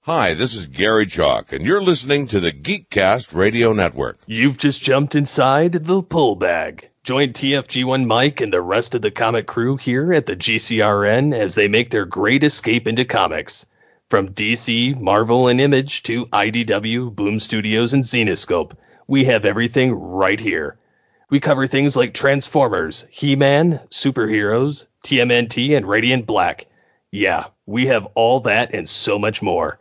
Hi, this is Gary Chalk, and you're listening to the Geekcast Radio Network. You've just jumped inside the pull bag. Join TFG1 Mike and the rest of the comic crew here at the GCRN as they make their great escape into comics. From DC, Marvel, and Image to IDW, Boom Studios, and Zenescope, we have everything right here. We cover things like Transformers, He-Man, superheroes, TMNT, and Radiant Black. Yeah, we have all that and so much more.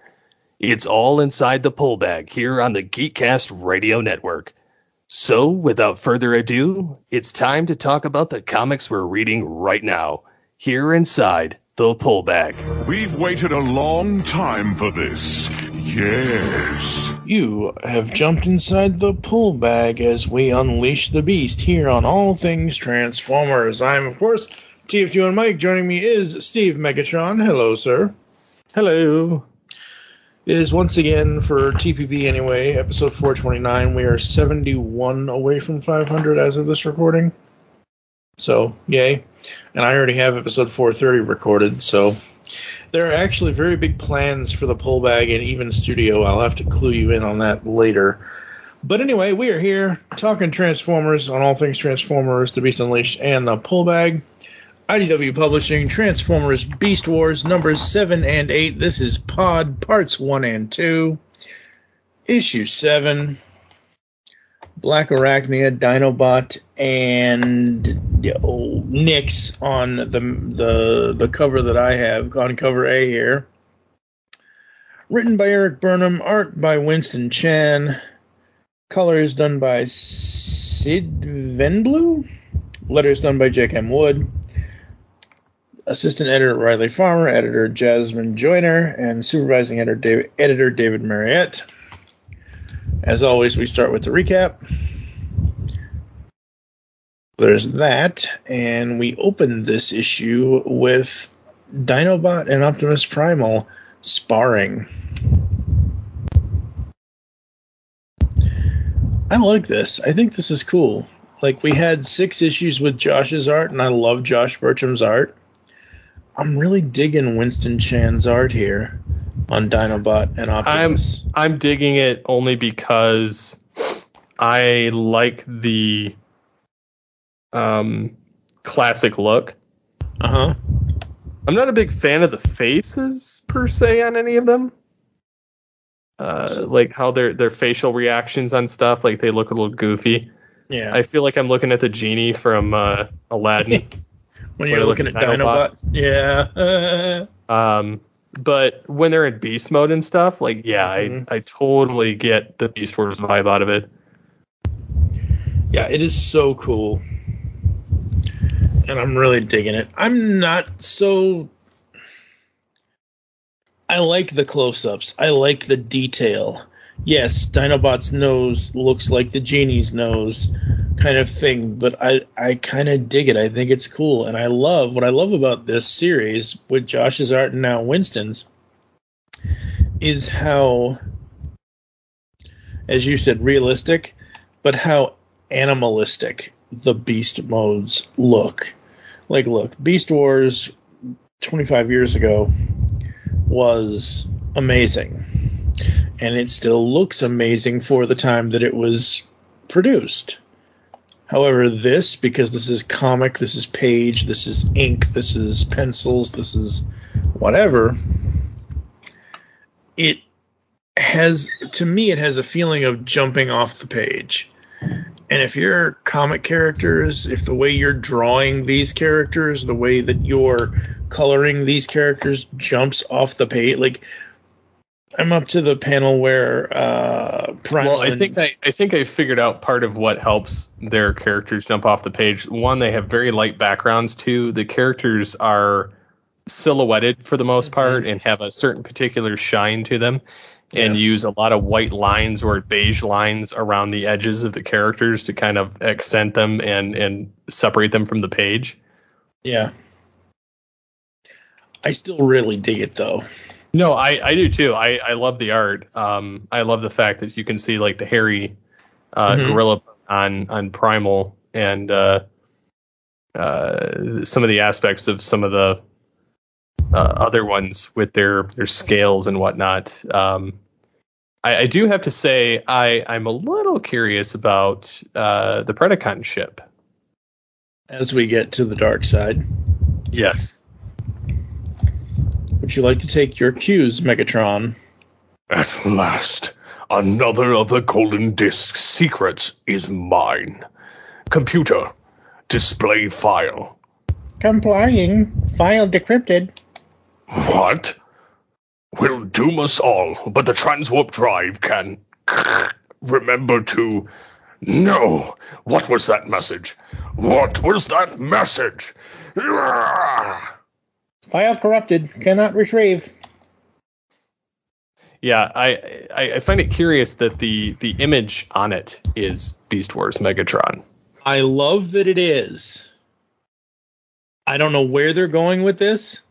It's all inside the pull bag here on the Geekcast Radio Network. So, without further ado, it's time to talk about the comics we're reading right now, here inside the pull bag. We've waited a long time for this. Yes. You have jumped inside the pull bag as we unleash the beast here on All Things Transformers. I'm, of course, TFG1 Mike. Joining me is Steve Megatron. Hello, sir. Hello. It is once again, for TPB anyway, episode 429. We are 71 away from 500 as of this recording. So, yay. And I already have episode 430 recorded, so there are actually very big plans for the pull bag and even studio. I'll have to clue you in on that later. But anyway, we are here talking Transformers on All Things Transformers, The Beast Unleashed, and the pull bag. IDW Publishing, Transformers Beast Wars, numbers 7 and 8. This is Pod, parts 1 and 2. Issue 7. Blackarachnia, Dinobot, and Nyx on the cover that I have, on cover A here. Written by Eric Burnham, art by Winston Chan, colors done by Sid Venblue, letters done by Jake M. Wood. Assistant editor Riley Farmer, editor Jasmine Joyner, and supervising editor David Mariette. As always, we start with the recap. There's that, and we open this issue with Dinobot and Optimus Primal sparring. I like this. I think this is cool. Like, we had 6 issues with Josh's art, and I love Josh Burcham's art. I'm really digging Winston Chan's art here on Dinobot and Optimus. I'm digging it only because I like the classic look. Uh-huh. I'm not a big fan of the faces, per se, on any of them. Like how their facial reactions on stuff, like they look a little goofy. Yeah. I feel like I'm looking at the genie from Aladdin. When you're looking at Dinobot. Yeah. But when they're in beast mode and stuff, like, yeah, I totally get the Beast Wars vibe out of it. Yeah, it is so cool. And I'm really digging it. I'm not so... I like the close-ups. I like the detail. Yes, Dinobot's nose looks like the genie's nose kind of thing, but I kind of dig it. I think it's cool, and what I love about this series with Josh's art and now Winston's is how, as you said, realistic, but how animalistic the beast modes look. Like, look, Beast Wars 25 years ago was amazing. And it still looks amazing for the time that it was produced. However, this, because this is comic, this is page, this is ink, this is pencils, this is whatever, it has, to me, it has a feeling of jumping off the page. And if you're comic characters, if the way you're drawing these characters, the way that you're coloring these characters jumps off the page, like... I'm up to the panel where Primal. Well, I think I figured out part of what helps their characters jump off the page. One, they have very light backgrounds. Two, the characters are silhouetted for the most part and have a certain particular shine to them, and use a lot of white lines or beige lines around the edges of the characters to kind of accent them and separate them from the page. Yeah. I still really dig it, though. No, I do too. I love the art. I love the fact that you can see like the hairy gorilla on Primal and some of the aspects of some of the other ones with their scales and whatnot. I do have to say I'm a little curious about the Predacon ship. As we get to the dark side. Yes. Would you like to take your cues, Megatron? At last, another of the Golden Disk's secrets is mine. Computer, display file. Complying. File decrypted. What? Will doom us all, but the transwarp drive can... remember to... No! What was that message? What was that message? File corrupted. Cannot retrieve. Yeah, I find it curious that the image on it is Beast Wars Megatron. I love that it is. I don't know where they're going with this,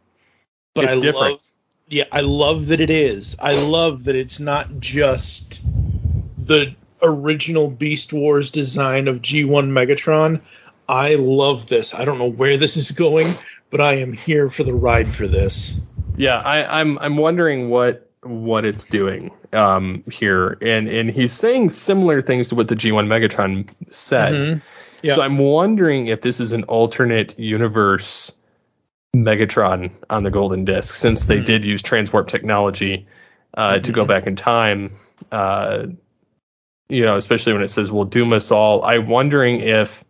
but It's different. I love that it is. I love that it's not just the original Beast Wars design of G1 Megatron. I love this. I don't know where this is going, but I am here for the ride for this. Yeah, I'm wondering what it's doing here, and he's saying similar things to what the G1 Megatron said. Mm-hmm. Yeah. So I'm wondering if this is an alternate universe Megatron on the Golden Disc, since they did use transwarp technology to go back in time. Especially when it says "will doom us all." I'm wondering if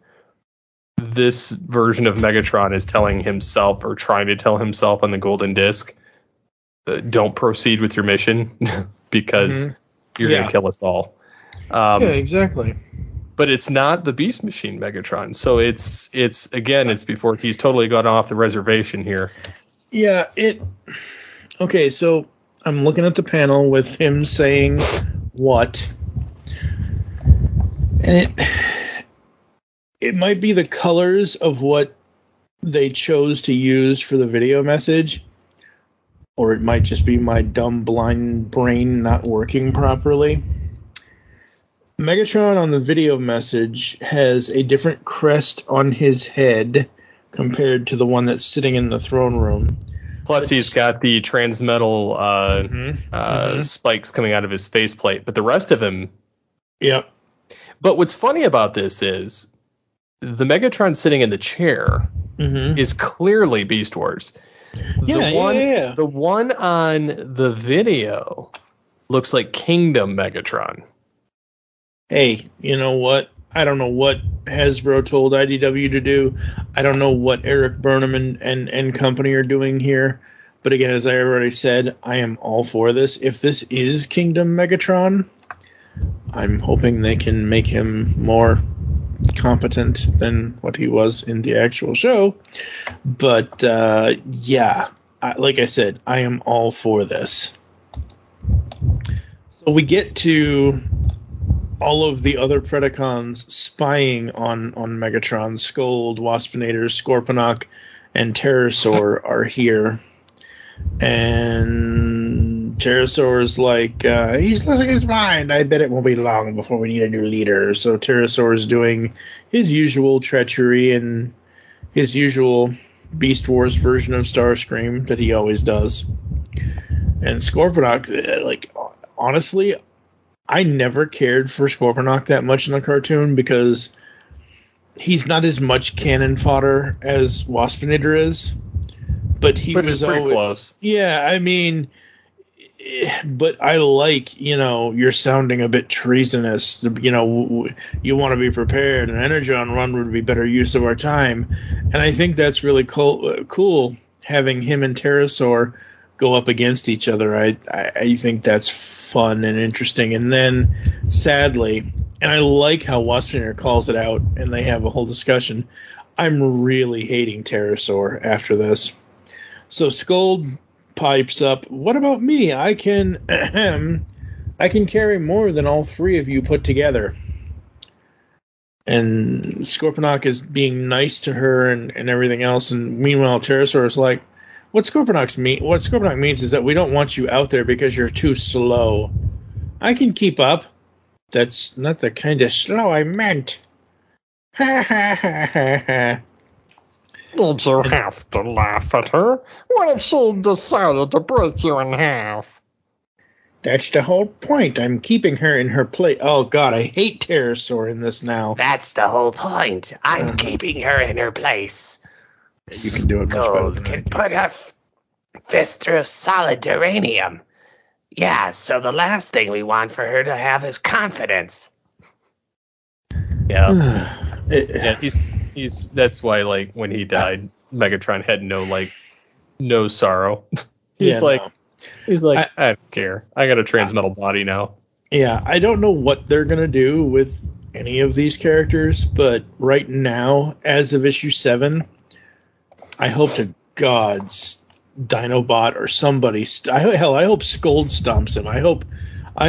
this version of Megatron is telling himself or trying to tell himself on the Golden Disc, don't proceed with your mission because you're going to kill us all. Yeah, exactly. But it's not the Beast Machine Megatron. So it's before he's totally gone off the reservation here. Yeah, okay, so I'm looking at the panel with him saying what. And it might be the colors of what they chose to use for the video message, or it might just be my dumb blind brain not working properly. Megatron on the video message has a different crest on his head compared to the one that's sitting in the throne room. Plus, he's got the transmetal spikes coming out of his faceplate, but the rest of him... Yeah. But what's funny about this is the Megatron sitting in the chair is clearly Beast Wars. The one on the video looks like Kingdom Megatron. Hey, you know what? I don't know what Hasbro told IDW to do. I don't know what Eric Burnham and company are doing here. But again, as I already said, I am all for this. If this is Kingdom Megatron, I'm hoping they can make him more competent than what he was in the actual show. But, like I said, I am all for this. So we get to all of the other Predacons spying on Megatron. Scold, Waspinator, Scorponok, and Pterosaur are here. And Pterosaur's like, he's losing his mind. I bet it won't be long before we need a new leader. So Pterosaur's doing his usual treachery and his usual Beast Wars version of Starscream that he always does. And Scorponok, honestly, I never cared for Scorponok that much in the cartoon because he's not as much cannon fodder as Waspinator is. But he was pretty always close. Yeah, I mean, but I like, you're sounding a bit treasonous. You want to be prepared. An Energon run would be better use of our time. And I think that's really cool having him and Pterosaur go up against each other. I think that's fun and interesting. And then, sadly, and I like how Waspinator calls it out and they have a whole discussion, I'm really hating Pterosaur after this. So Scold pipes up, what about me? I can carry more than all three of you put together. And Scorponok is being nice to her and everything else. And meanwhile, Pterosaur is like, what Scorponok means is that we don't want you out there because you're too slow. I can keep up. That's not the kind of slow I meant. Ha ha ha ha ha. Did you have to laugh at her? What if she decided to break you in half? That's the whole point. I'm keeping her in her place. Oh, God, I hate Pterosaur in this now. That's the whole point. I'm keeping her in her place. You can do it much better Gold than I can can. put her fist through solid uranium. Yeah, so the last thing we want for her to have is confidence. Yeah. Yeah, he's that's why, like, when he died, Megatron had no sorrow. He's like, I don't care. I got a transmetal body now. Yeah, I don't know what they're going to do with any of these characters, but right now, as of issue 7, I hope to God's Dinobot or somebody. I hope Scold stomps him. I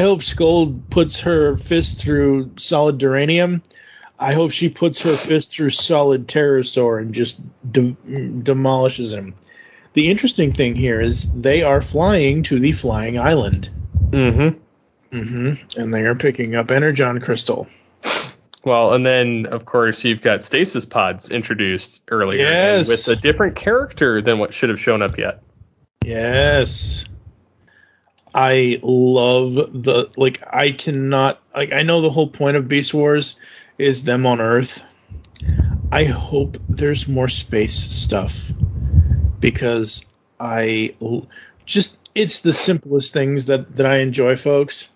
hope Scold puts her fist through solid duranium. I hope she puts her fist through solid Pterosaur and just demolishes him. The interesting thing here is they are flying to the Flying Island. Mm-hmm. Mm-hmm. And they are picking up Energon Crystal. Well, and then, of course, you've got stasis pods introduced earlier. Yes. With a different character than what should have shown up yet. Yes. I love I know the whole point of Beast Wars is them on Earth. I hope there's more space stuff. Because it's the simplest things that I enjoy, folks.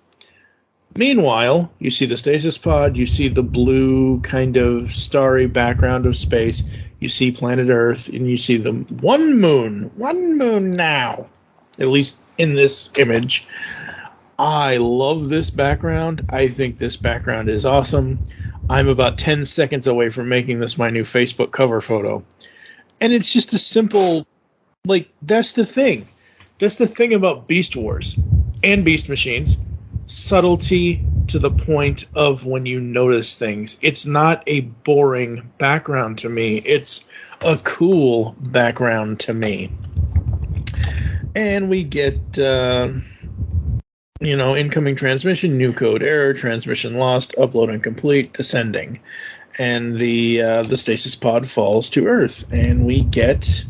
Meanwhile, you see the stasis pod, you see the blue kind of starry background of space, you see planet Earth, and you see the one moon now, at least in this image. I love this background. I think this background is awesome. I'm about 10 seconds away from making this my new Facebook cover photo. And it's just a simple, that's the thing. That's the thing about Beast Wars and Beast Machines. Subtlety to the point of when you notice things. It's not a boring background to me. It's a cool background to me. And we get, incoming transmission, new code error, transmission lost, upload incomplete, descending. And the stasis pod falls to Earth. And we get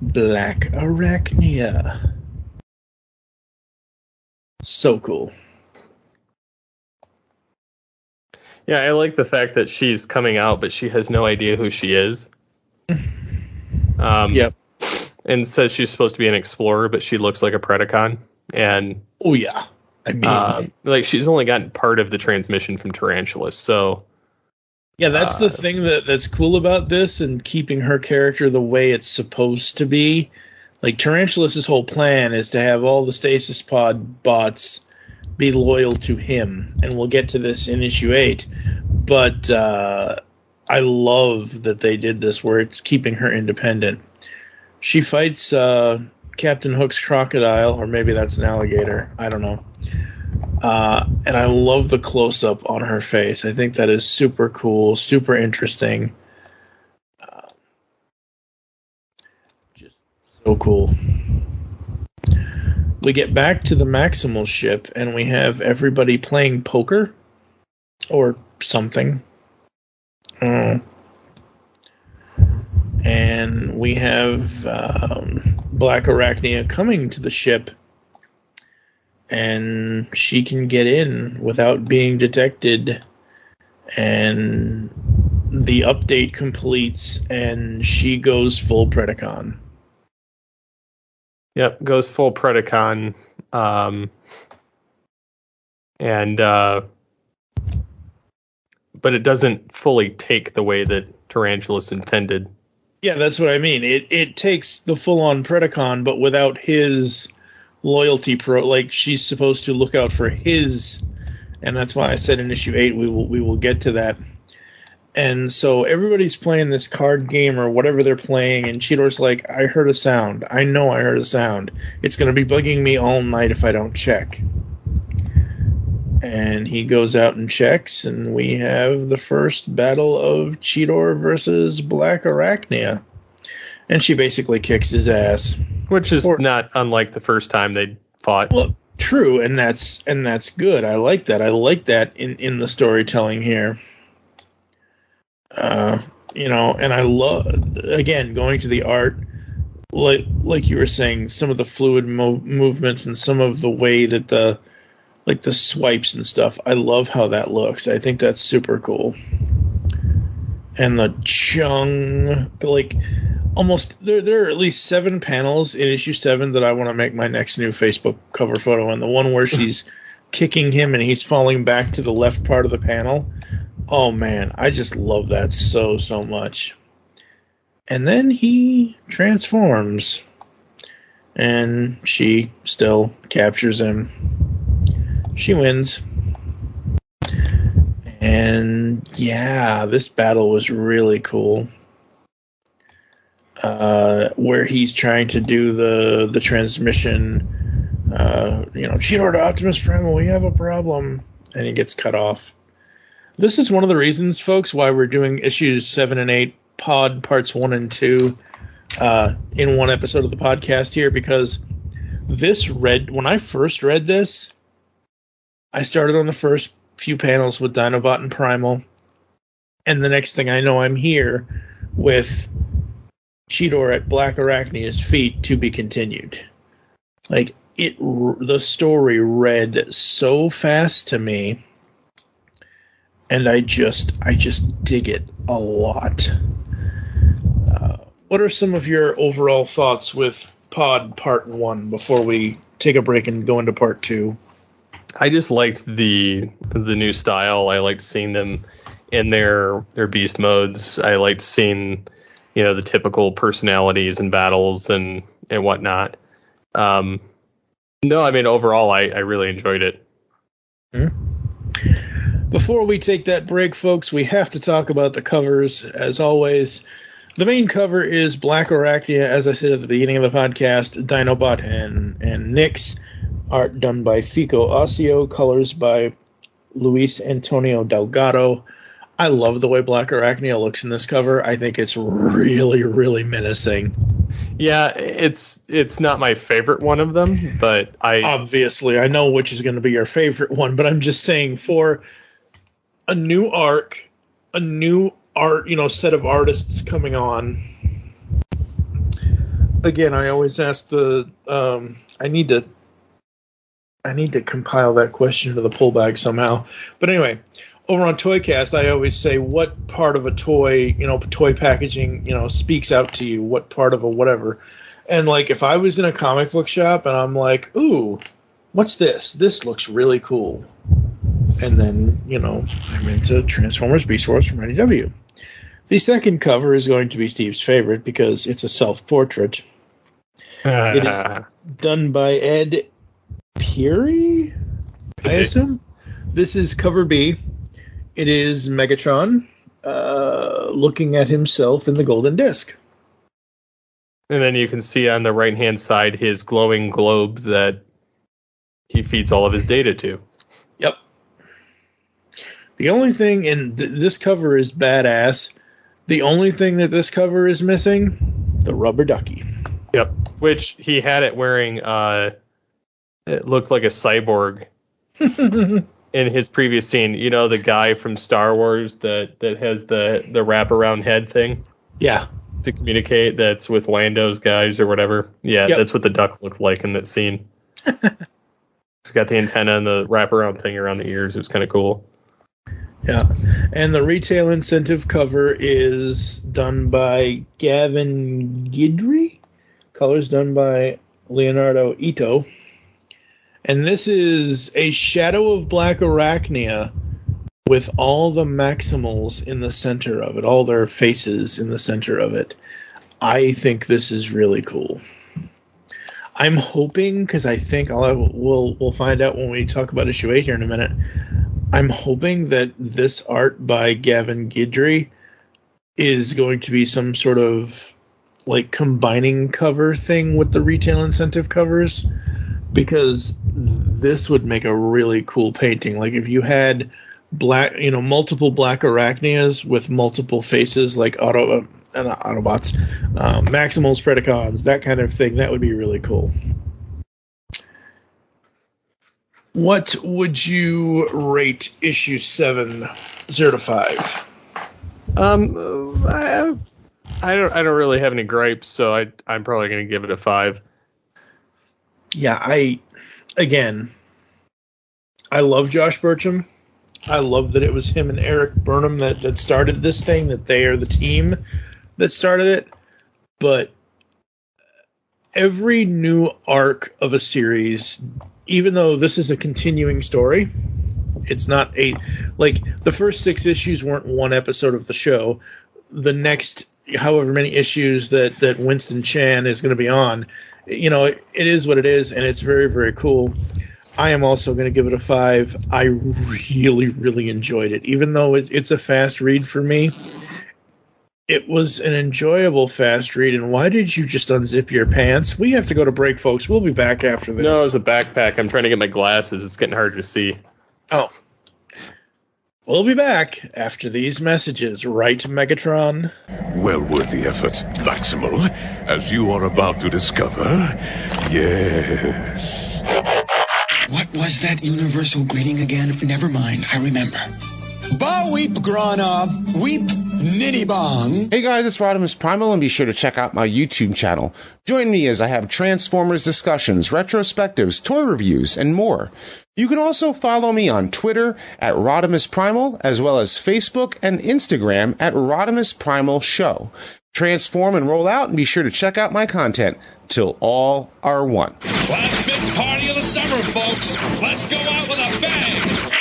Blackarachnia. So cool. Yeah, I like the fact that she's coming out, but she has no idea who she is. Yep. And says she's supposed to be an explorer, but she looks like a Predacon. And oh yeah, I mean, she's only gotten part of the transmission from Tarantulas, so yeah, that's the thing that's cool about this and keeping her character the way it's supposed to be. Like Tarantulas' whole plan is to have all the stasis pod bots be loyal to him, and we'll get to this in issue 8. But I love that they did this where it's keeping her independent. She fights Captain Hook's crocodile, or maybe that's an alligator. I don't know. And I love the close-up on her face. I think that is super cool, super interesting. Just so cool. We get back to the Maximal ship, and we have everybody playing poker or something. And we have Blackarachnia coming to the ship, and she can get in without being detected. And the update completes, and she goes full Predacon. Yep, goes full Predacon, but it doesn't fully take the way that Tarantulas intended. Yeah, that's what I mean. It takes the full-on Predacon, but without his loyalty she's supposed to look out for his, and that's why I said in issue 8 we will get to that. And so everybody's playing this card game or whatever they're playing, and Cheetor's like, I heard a sound. I know I heard a sound. It's going to be bugging me all night if I don't check. And he goes out and checks, and we have the first battle of Cheetor versus Blackarachnia. And she basically kicks his ass. Which is not unlike the first time they fought. Well, true, and that's good. I like that. I like that in the storytelling here. And I love, again, going to the art, like you were saying, some of the fluid movements and some of the way that the swipes and stuff. I love how that looks. I think that's super cool. And the Chung, almost, there are at least 7 panels in issue 7 that I want to make my next new Facebook cover photo. And the one where she's kicking him and he's falling back to the left part of the panel. Oh man, I just love that so much. And then he transforms, and she still captures him. She wins. And yeah, this battle was really cool. Where he's trying to do the transmission, Cheetor to Optimus Primal, we have a problem, and he gets cut off. This is one of the reasons, folks, why we're doing issues 7 and 8, Pod Parts 1 and 2, in one episode of the podcast here, because when I first read this, I started on the first few panels with Dinobot and Primal, and the next thing I know, I'm here with Cheetor at Blackarachnia's feet to be continued. The story read so fast to me, and I just dig it a lot. What are some of your overall thoughts with Pod Part 1 before we take a break and go into Part 2? I just liked the new style. I liked seeing them in their beast modes. I liked seeing, the typical personalities and battles and whatnot. Overall, I really enjoyed it. Before we take that break, folks, we have to talk about the covers, as always. The main cover is Blackarachnia, as I said at the beginning of the podcast, Dinobot and Nyx. Art done by Fico Ossio, colors by Luis Antonio Delgado. I love the way Blackarachnia looks in this cover. I think it's really, really menacing. Yeah, it's not my favorite one of them, but Obviously, I know which is going to be your favorite one, but I'm just saying, for a new arc, a new art, set of artists coming on. Again, I always ask I need to compile that question to the pull bag somehow. But anyway, over on Toycast, I always say, what part of a toy, toy packaging, speaks out to you? What part of a whatever? And if I was in a comic book shop and I'm like, ooh, what's this? This looks really cool. And then, I'm into Transformers Beast Wars from IDW. The second cover is going to be Steve's favorite because it's a self-portrait. It is done by Ed Peary, I assume. This is cover B. It is Megatron looking at himself in the golden disc. And then you can see on the right-hand side his glowing globe that he feeds all of his data to. Yep. The only thing in this cover is badass. The only thing that this cover is missing, the rubber ducky. Yep. Which he had it wearing, it looked like a cyborg in his previous scene. The guy from Star Wars that has the wraparound head thing? Yeah. To communicate, that's with Lando's guys or whatever. Yeah, yep. That's what the duck looked like in that scene. He's got the antenna and the wraparound thing around the ears. It was kind of cool. Yeah, and the retail incentive cover is done by Gavin Guidry. Colors done by Leonardo Ito. And this is a Shadow of Blackarachnia with all the Maximals in the center of it, all their faces in the center of it. I think this is really cool. I'm hoping, because I think we'll find out when we talk about issue 8 here in a minute, I'm hoping that this art by Gavin Guidry is going to be some sort of combining cover thing with the retail incentive covers, because this would make a really cool painting. If you had multiple Blackarachnias with multiple faces, like Autobots, Maximals, Predacons, that kind of thing, that would be really cool. What would you rate issue 7, 0 to 5? I don't really have any gripes, so I'm probably going to give it a 5. Yeah, I love Josh Burcham. I love that it was him and Eric Burnham that started this thing, that they are the team that started it. But every new arc of a series, even though this is a continuing story, it's not the first 6 issues weren't one episode of the show. The next however many issues that Winston Chan is going to be on, it is what it is, and it's very, very cool. I am also going to give it a 5. I really, really enjoyed it. Even though it's a fast read for me, it was an enjoyable fast read. And why did you just unzip your pants? We have to go to break, folks. We'll be back after this. No, it was a backpack. I'm trying to get my glasses. It's getting hard to see. Oh. We'll be back after these messages. Right, Megatron? Well worth the effort, Maximal, as you are about to discover. Yes. What was that universal greeting again? Never mind, I remember. Ba weep grana, weep nitty bong. Hey guys, it's Rodimus Primal, and be sure to check out my YouTube channel. Join me as I have Transformers discussions, retrospectives, toy reviews, and more. You can also follow me on Twitter at Rodimus Primal, as well as Facebook and Instagram at Rodimus Primal Show. Transform and roll out, and be sure to check out my content till all are one. Last big party of the summer, folks. Let's go out with a bang.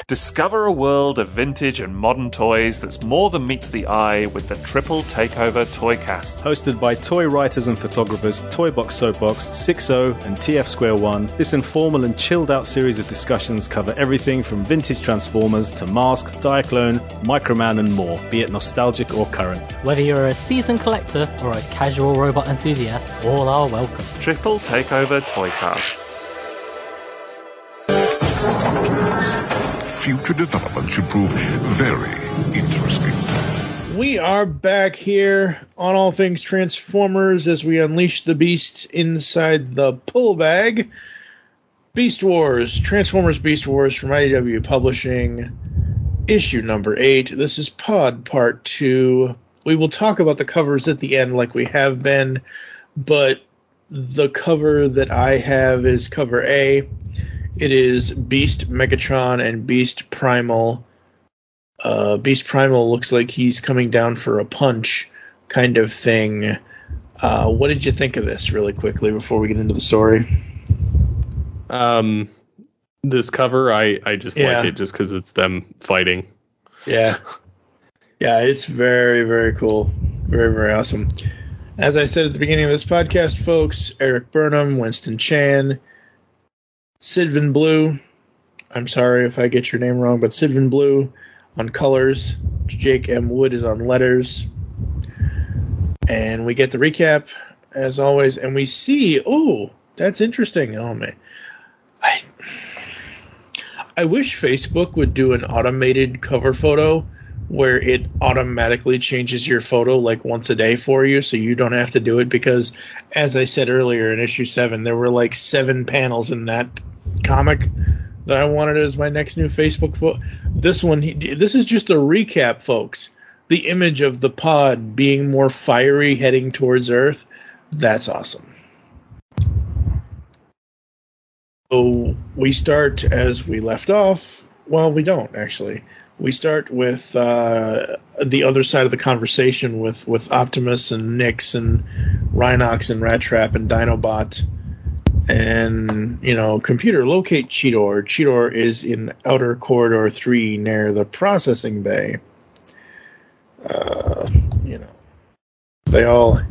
Discover a world of vintage and modern toys that's more than meets the eye with the Triple Takeover Toycast. Hosted by toy writers and photographers Toybox Soapbox, 6.0 and TF Square 1, this informal and chilled out series of discussions cover everything from vintage Transformers to Mask, Diaclone, Microman and more, be it nostalgic or current. Whether you're a seasoned collector or a casual robot enthusiast, all are welcome. Triple Takeover Toycast. Future development should prove very interesting. We are back here on All Things Transformers as we unleash the beast inside the pull bag. Beast Wars, Transformers Beast Wars from IDW Publishing, issue number 8. This is Pod Part 2. We will talk about the covers at the end like we have been, but the cover that I have is cover A. It is Beast Megatron and Beast Primal. Beast Primal looks like he's coming down for a punch kind of thing. What did you think of this really quickly before we get into the story? This cover, I just like it just because it's them fighting. Yeah. Yeah, it's very, very cool. Very, very awesome. As I said at the beginning of this podcast, folks, Eric Burnham, Winston Chan, Sidvin Blue, I'm sorry if I get your name wrong, but Sidvin Blue on colors, Jake M. Wood is on letters, and we get the recap, as always, and we see, oh, that's interesting, oh man, I wish Facebook would do an automated cover photo where it automatically changes your photo like once a day for you so you don't have to do it, because as I said earlier in issue 7, there were like 7 panels in that comic that I wanted as my next new Facebook photo. This is just a recap, folks. The image of the pod being more fiery heading towards Earth. That's awesome. So we start as we left off. Well, we don't, actually. We start with the other side of the conversation with Optimus and Nyx and Rhinox and Rat Trap and Dinobot. And, computer, locate Cheetor. Cheetor is in Outer Corridor 3 near the processing bay. They all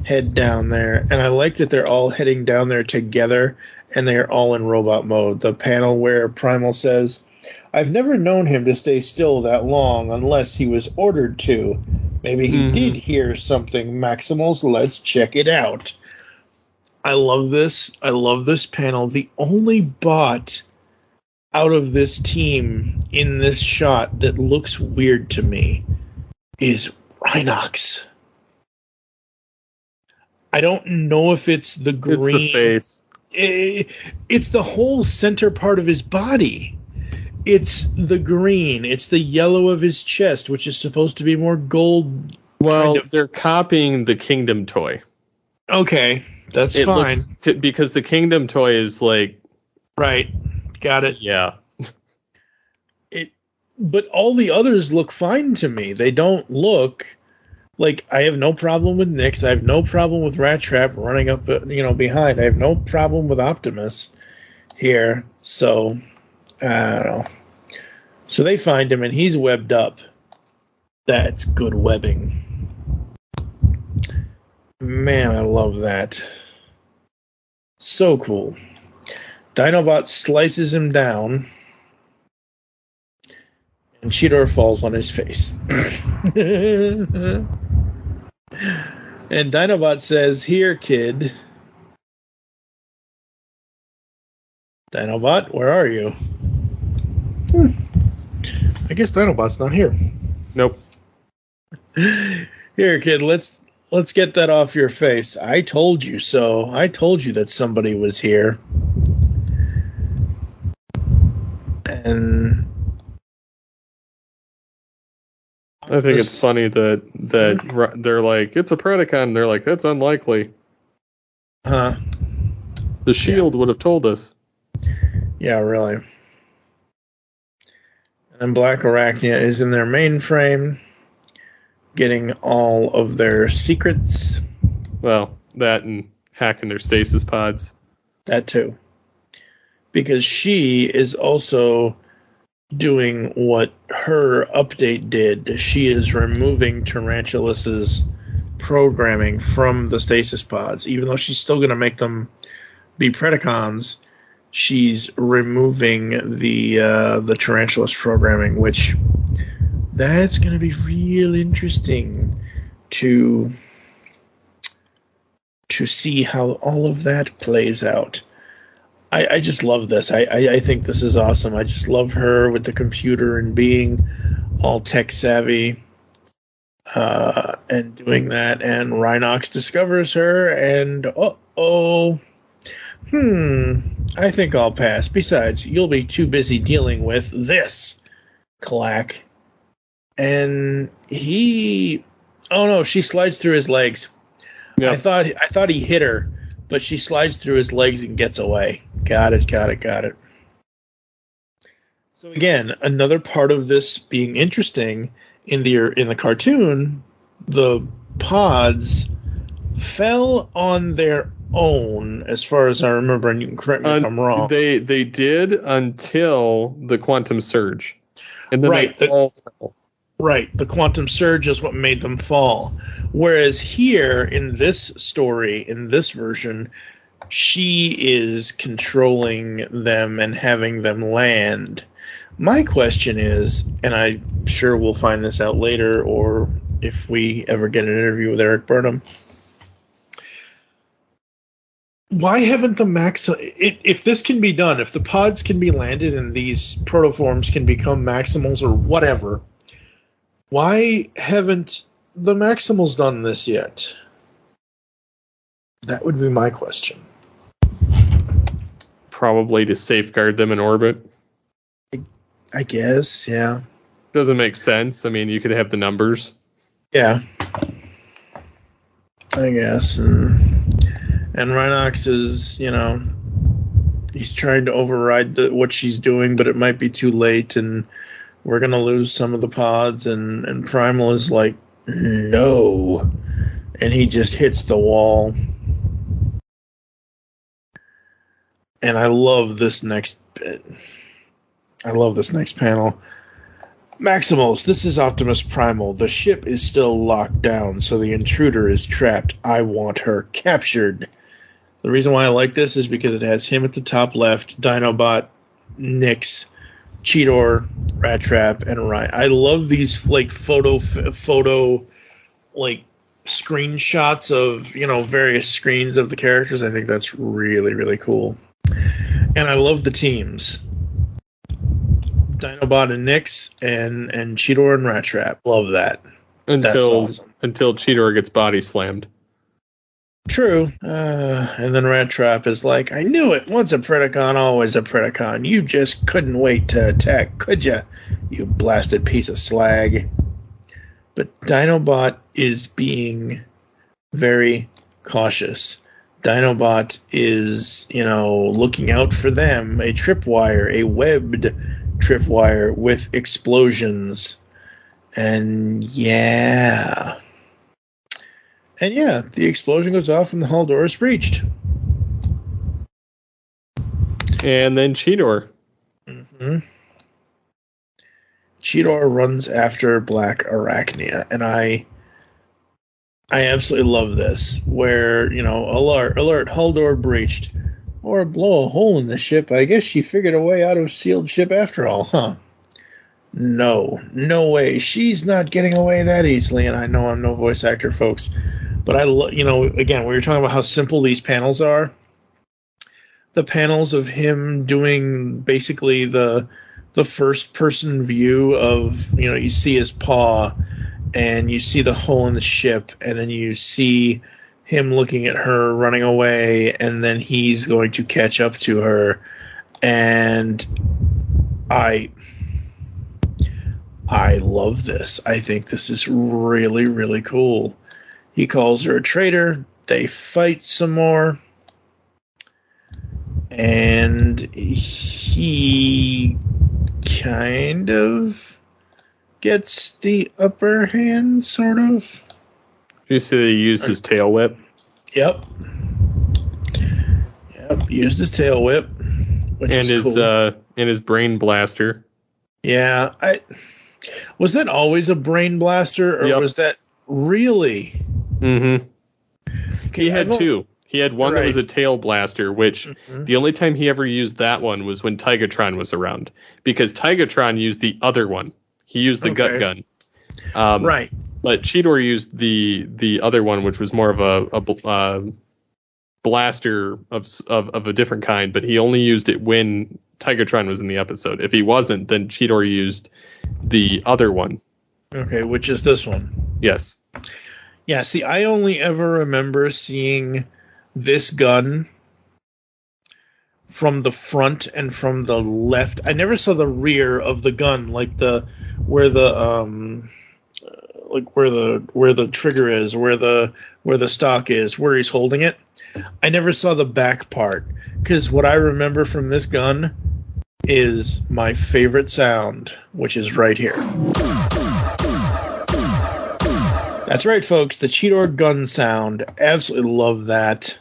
head down there. And I like that they're all heading down there together, and they're all in robot mode. The panel where Primal says, I've never known him to stay still that long unless he was ordered to. Maybe he did hear something. Maximals, let's check it out. I love this. I love this panel. The only bot out of this team in this shot that looks weird to me is Rhinox. I don't know if it's the green. It's the face. It's the whole center part of his body. It's the green. It's the yellow of his chest, which is supposed to be more gold. Well, they're copying the Kingdom toy. Okay, that's fine. Because the Kingdom toy is like... Right, got it. Yeah. But all the others look fine to me. They don't look... Like, I have no problem with Nyx. I have no problem with Rat Trap running up, behind. I have no problem with Optimus here. So, I don't know. So they find him, and he's webbed up. That's good webbing. Man, I love that. So cool. Dinobot slices him down, and Cheetor falls on his face. And Dinobot says, "Here, kid." Dinobot, where are you? I guess Dinobot's not here. Nope. Here, kid, let's get that off your face. I told you so. I told you that somebody was here. And I think it's funny that they're like, it's a Predacon, and they're like, that's unlikely. Huh. The Shield would have told us. Yeah, really. And then Blackarachnia is in their mainframe, getting all of their secrets. Well, that and hacking their stasis pods. That too. Because she is also doing what her update did. She is removing Tarantulus's programming from the stasis pods. Even though she's still going to make them be Predacons, she's removing the Tarantulas programming, which that's going to be real interesting to see how all of that plays out. I just love this. I think this is awesome. I just love her with the computer and being all tech savvy and doing that. And Rhinox discovers her and I think I'll pass. Besides, you'll be too busy dealing with this, Clack. And she slides through his legs. Yep. I thought he hit her, but she slides through his legs and gets away. Got it. So again, another part of this being interesting in the cartoon, the pods fell on their own, as far as I remember, and you can correct me if I'm wrong. They did until the quantum surge, and then they all fell. Right, the quantum surge is what made them fall. Whereas here, in this story, in this version, she is controlling them and having them land. My question is, and I'm sure we'll find this out later, or if we ever get an interview with Eric Burnham, why haven't the if this can be done, if the pods can be landed and these protoforms can become Maximals or whatever, why haven't the Maximals done this yet? That would be my question. Probably to safeguard them in orbit. I guess, yeah. Doesn't make sense. I mean, you could have the numbers. Yeah. I guess. And Rhinox is, he's trying to override what she's doing, but it might be too late, and we're going to lose some of the pods, and Primal is like, no. And he just hits the wall. And I love this next bit. I love this next panel. Maximals, this is Optimus Primal. The ship is still locked down, so the intruder is trapped. I want her captured. The reason why I like this is because it has him at the top left, Dinobot, Nyx, Cheetor, Rat Trap, and Ryan. I love these photo screenshots of various screens of the characters. I think that's really, really cool. And I love the teams. Dinobot and Nyx and Cheetor and Rat Trap. Love that. That's awesome. Until Cheetor gets body slammed. True. And then Rat Trap is like, I knew it. Once a Predacon, always a Predacon. You just couldn't wait to attack, could ya? You blasted piece of slag. But Dinobot is being very cautious. Dinobot is, looking out for them. A tripwire, a webbed tripwire with explosions. And yeah, the explosion goes off and the hull door is breached. And then Cheetor. Mm-hmm. Cheetor runs after Blackarachnia, and I absolutely love this, where, alert, hull door breached. Or blow a hole in the ship. I guess she figured a way out of sealed ship after all, huh? No way. She's not getting away that easily, and I know I'm no voice actor, folks. But again, we were talking about how simple these panels are. The panels of him doing basically the first-person view of, you see his paw, and you see the hole in the ship, and then you see him looking at her running away, and then he's going to catch up to her. And I love this. I think this is really, really cool. He calls her a traitor. They fight some more. And he kind of gets the upper hand, sort of. You see that he used his tail whip? Yep, used his tail whip. Which and is his cool. And his brain blaster. Yeah, was that always a brain blaster, or was that really? Mm-hmm. He had two. He had one that was a tail blaster, which the only time he ever used that one was when Tigatron was around, because Tigatron used the other one. He used the gut gun. Right. But Cheetor used the other one, which was more of a blaster of a different kind, but he only used it when Tigatron was in the episode. If he wasn't, then Cheetor used the other one. Okay, which is this one. Yes. Yeah, see, I only ever remember seeing this gun from the front and from the left. I never saw the rear of the gun, like where the trigger is, where the stock is, where he's holding it. I never saw the back part, because what I remember from this gun is my favorite sound, which is right here. That's right, folks, the Cheetor gun sound. Absolutely love that.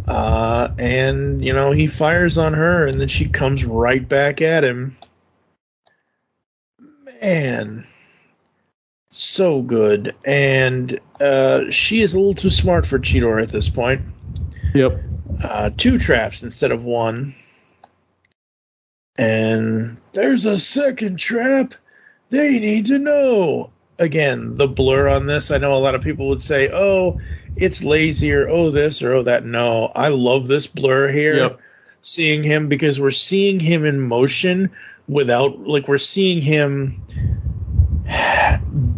And, he fires on her, and then she comes right back at him. Man, so good. And she is a little too smart for Cheetor at this point. Yep. 2 traps instead of 1. And there's a second trap. They need to know. Again, the blur on this, I know a lot of people would say, oh, it's lazy, or oh this, or oh that. No, I love this blur here. Yep. Seeing him, because we're seeing him in motion without, we're seeing him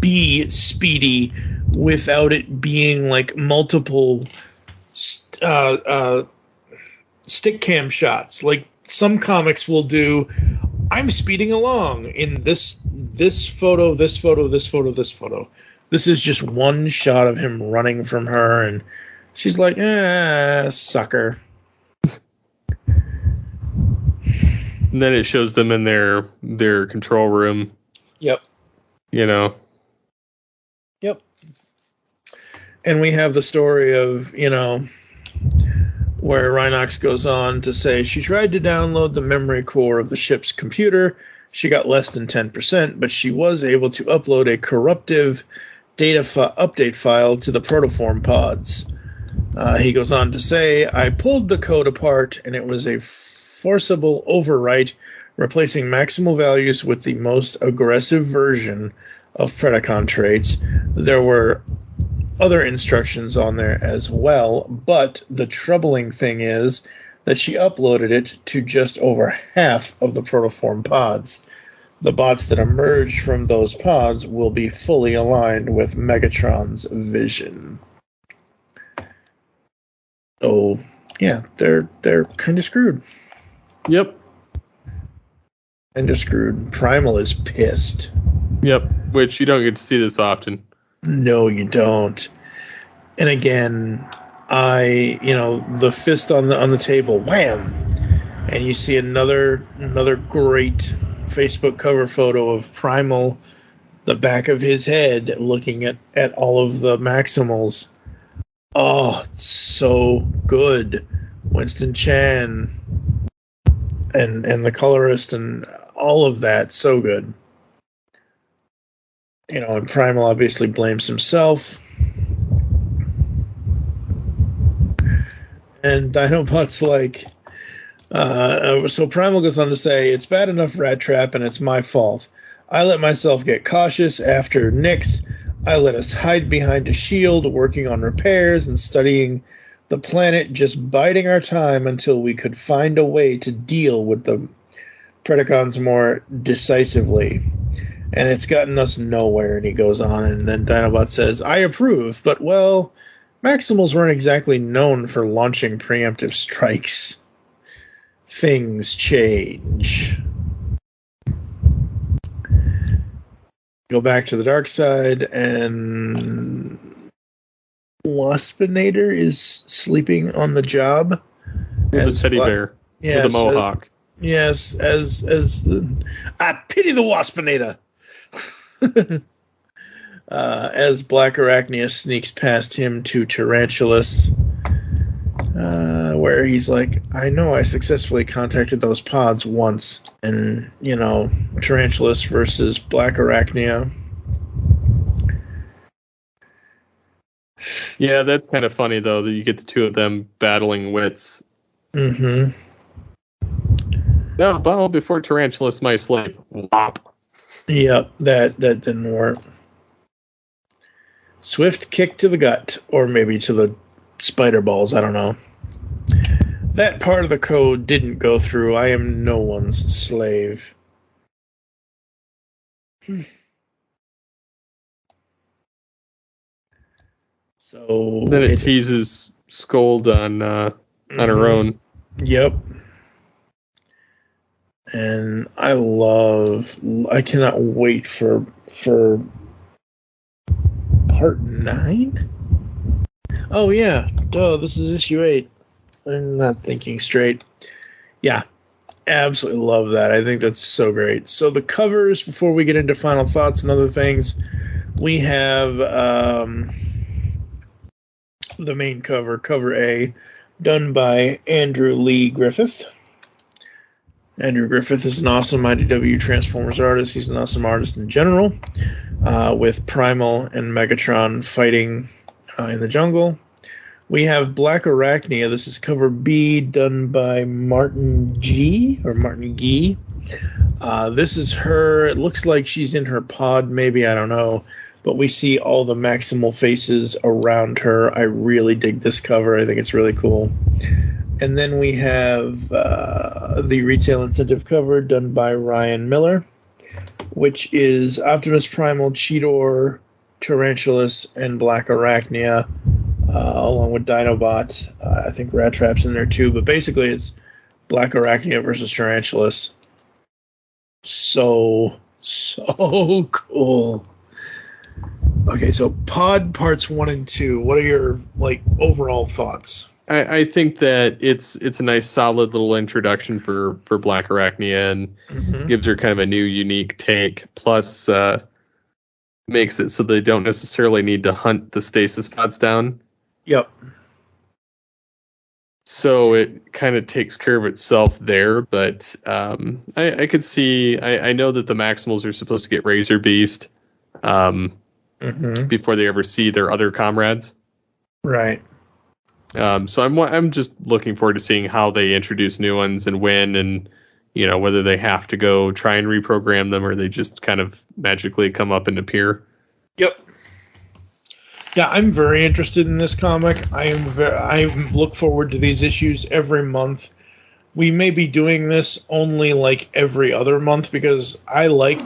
be speedy without it being multiple stick cam shots. Like some comics will do, I'm speeding along in this photo, this photo, this photo, this photo. This is just one shot of him running from her, and she's like, sucker. And then it shows them in their control room. Yep. Yep. And we have the story of, where Rhinox goes on to say she tried to download the memory core of the ship's computer. She got less than 10%, but she was able to upload a corruptive data update file to the protoform pods. He goes on to say, I pulled the code apart, and it was a forcible overwrite, replacing maximal values with the most aggressive version of Predacon traits. There were other instructions on there as well, but the troubling thing is that she uploaded it to just over half of the protoform pods. The bots that emerge from those pods will be fully aligned with Megatron's vision. Oh, yeah, they're kind of screwed. Yep. Kind of screwed. Primal is pissed. Yep, which you don't get to see this often. No, you don't. And again, the fist on the table, wham, and you see another great Facebook cover photo of Primal, the back of his head, looking at all of the Maximals. Oh, it's so good. Winston Chan and the colorist and all of that, so good. And Primal obviously blames himself. And Dinobot's like, so Primal goes on to say, it's bad enough Rat Trap and it's my fault. I let myself get cautious after Nyx. I let us hide behind a shield, working on repairs and studying the planet, just biding our time until we could find a way to deal with the Predacons more decisively. And it's gotten us nowhere, and he goes on, and then Dinobot says, I approve, but, well, Maximals weren't exactly known for launching preemptive strikes. Things change. Go back to the dark side, and Waspinator is sleeping on the job. With a teddy bear. Yes, with a mohawk. Yes, as I pity the Waspinator. As Blackarachnia sneaks past him to Tarantulas, where he's like, I know I successfully contacted those pods once, and, Tarantulas versus Blackarachnia. Yeah, that's kind of funny, though, that you get the two of them battling wits. Mm-hmm. No, bow before Tarantulas might sleep. Whop. Yep, that didn't work. Swift kick to the gut, or maybe to the spider balls, I don't know. That part of the code didn't go through. I am no one's slave. So then it teases Scold on her own. Yep. And I cannot wait for part 9? Oh yeah, duh, this is issue 8. I'm not thinking straight. Yeah, absolutely love that. I think that's so great. So the covers, before we get into final thoughts and other things, we have the main cover A, done by Andrew Lee Griffith. Andrew Griffith is an awesome IDW Transformers artist. He's an awesome artist in general, with Primal and Megatron fighting in the jungle. We have Blackarachnia. This is cover B, done by Martin G. This is her. It looks like she's in her pod, maybe, I don't know. But we see all the Maximal faces around her. I really dig this cover. I think it's really cool. And then we have the retail incentive cover done by Ryan Miller, which is Optimus Primal, Cheetor, Tarantulas, and Blackarachnia, along with Dinobot. I think Rat Trap's in there too, but basically it's Blackarachnia versus Tarantulas. So cool. Okay, so Pod parts 1 and 2. What are your overall thoughts? I think that it's a nice, solid little introduction for Blackarachnia, and gives her kind of a new, unique take. Plus, makes it so they don't necessarily need to hunt the stasis pods down. Yep. So it kind of takes care of itself there, but I could see. I know that the Maximals are supposed to get Razor Beast before they ever see their other comrades. Right. So I'm just looking forward to seeing how they introduce new ones and when, and whether they have to go try and reprogram them or they just kind of magically come up and appear. Yep. Yeah, I'm very interested in this comic. I look forward to these issues every month. We may be doing this only every other month because I like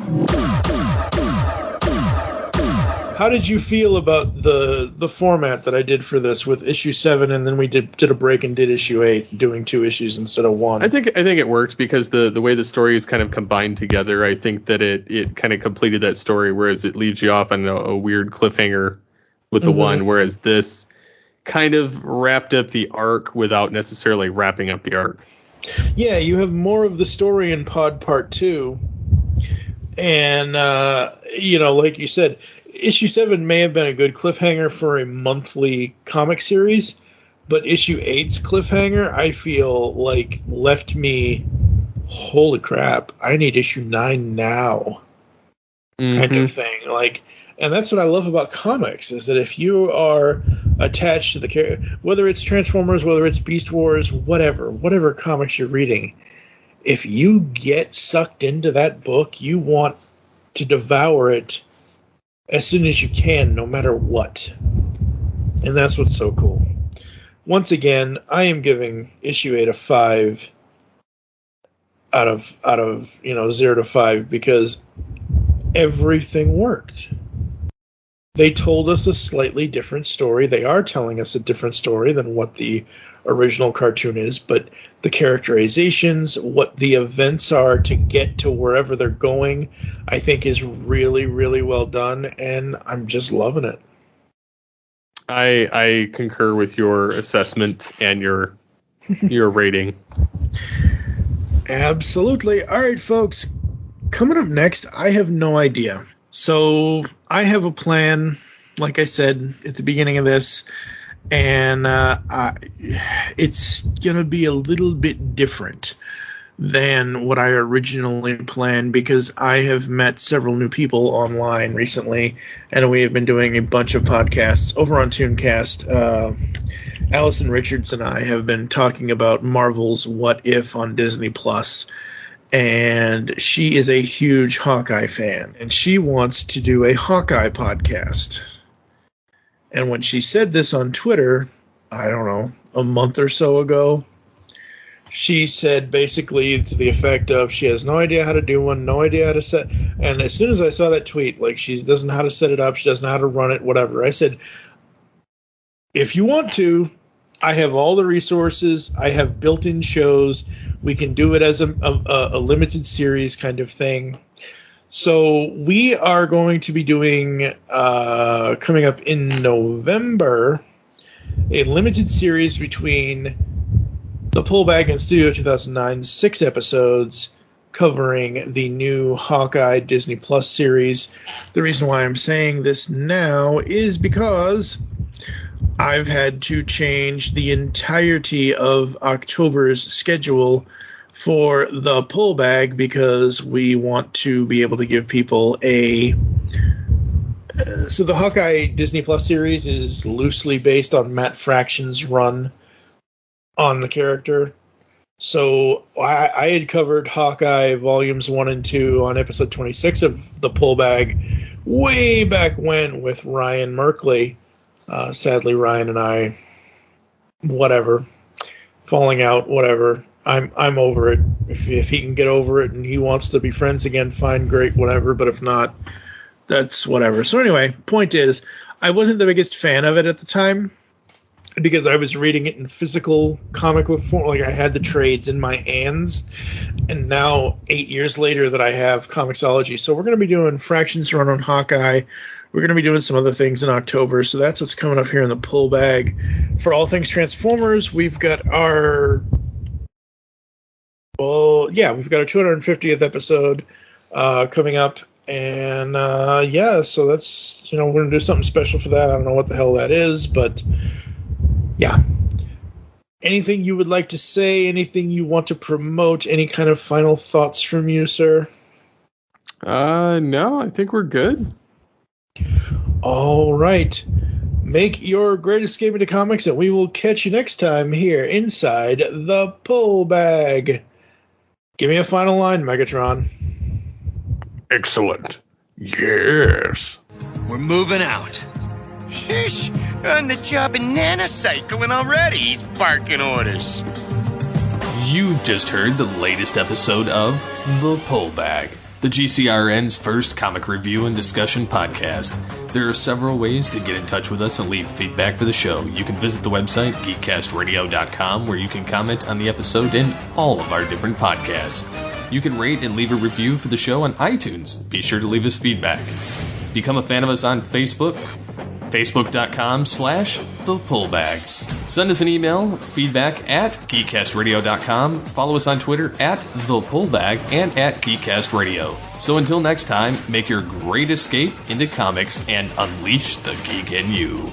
How did you feel about the format that I did for this with issue 7, and then we did a break and did issue 8, doing 2 issues instead of 1? I think it worked because the way the story is kind of combined together. I think that it kind of completed that story, whereas it leaves you off on a weird cliffhanger with the one, whereas this kind of wrapped up the arc without necessarily wrapping up the arc. Yeah, you have more of the story in Pod Part 2. And, like you said, issue 7 may have been a good cliffhanger for a monthly comic series, but issue 8's cliffhanger, I feel like, left me, holy crap, I need issue 9 now, kind of thing. Like, and that's what I love about comics, is that if you are attached to the character, whether it's Transformers, whether it's Beast Wars, whatever comics you're reading, if you get sucked into that book, you want to devour it as soon as you can, no matter what. And that's what's so cool. Once again, I am giving issue 8 a 5 out of 0 to 5 because everything worked. They told us a slightly different story. They are telling us a different story than what the original cartoon is, but the characterizations, what the events are to get to wherever they're going, I think is really, really well done, and I'm just loving it. I concur with your assessment and your rating. Absolutely. All right, folks. Coming up next, I have no idea. So I have a plan, like I said at the beginning of this, and it's going to be a little bit different than what I originally planned because I have met several new people online recently, and we have been doing a bunch of podcasts over on Tooncast. Allison Richards and I have been talking about Marvel's What If on Disney+. And she is a huge Hawkeye fan, and she wants to do a Hawkeye podcast. And when she said this on Twitter, I don't know, a month or so ago, she said basically to the effect of she has no idea how to do one, no idea how to set. And as soon as I saw that tweet, like she doesn't know how to set it up, she doesn't know how to run it, whatever. I said, if you want to, I have all the resources. I have built-in shows. We can do it as a limited series kind of thing. So we are going to be doing, coming up in November, a limited series between The Pullback and Studio 2009, 6 episodes covering the new Hawkeye Disney Plus series. The reason why I'm saying this now is because I've had to change the entirety of October's schedule for the Pullback because we want to be able to give people a... So the Hawkeye Disney Plus series is loosely based on Matt Fraction's run on the character. So I had covered Hawkeye Volumes 1 and 2 on episode 26 of the Pullback way back when with Ryan Merkley. Sadly, Ryan and I, whatever, falling out, whatever. I'm over it. If he can get over it and he wants to be friends again, fine, great, whatever. But if not, that's whatever. So anyway, point is, I wasn't the biggest fan of it at the time because I was reading it in physical comic book form. Like I had the trades in my hands, and now 8 years later that I have Comixology. So we're going to be doing Fractions Run on Hawkeye. We're going to be doing some other things in October, so that's what's coming up here in the Pullbag. For all things Transformers, we've got our... Well, yeah, we've got our 250th episode coming up. And, so that's, we're going to do something special for that. I don't know what the hell that is, but, yeah. Anything you would like to say? Anything you want to promote? Any kind of final thoughts from you, sir? No, I think we're good. All right. Make your great escape into comics, and we will catch you next time here inside the Pullbag. Give me a final line, Megatron. Excellent. Yes. We're moving out. Sheesh, on the job in nanocycling already. He's barking orders. You've just heard the latest episode of The Pullbag. the GCRN's first comic review and discussion podcast. There are several ways to get in touch with us and leave feedback for the show. You can visit the website, geekcastradio.com, where you can comment on the episode and all of our different podcasts. You can rate and leave a review for the show on iTunes. Be sure to leave us feedback. Become a fan of us on Facebook, facebook.com/thepullbag. Send us an email, feedback@geekcastradio.com. Follow us on Twitter @thepullbag and @geekcastradio. So until next time, make your great escape into comics and unleash the geek in you.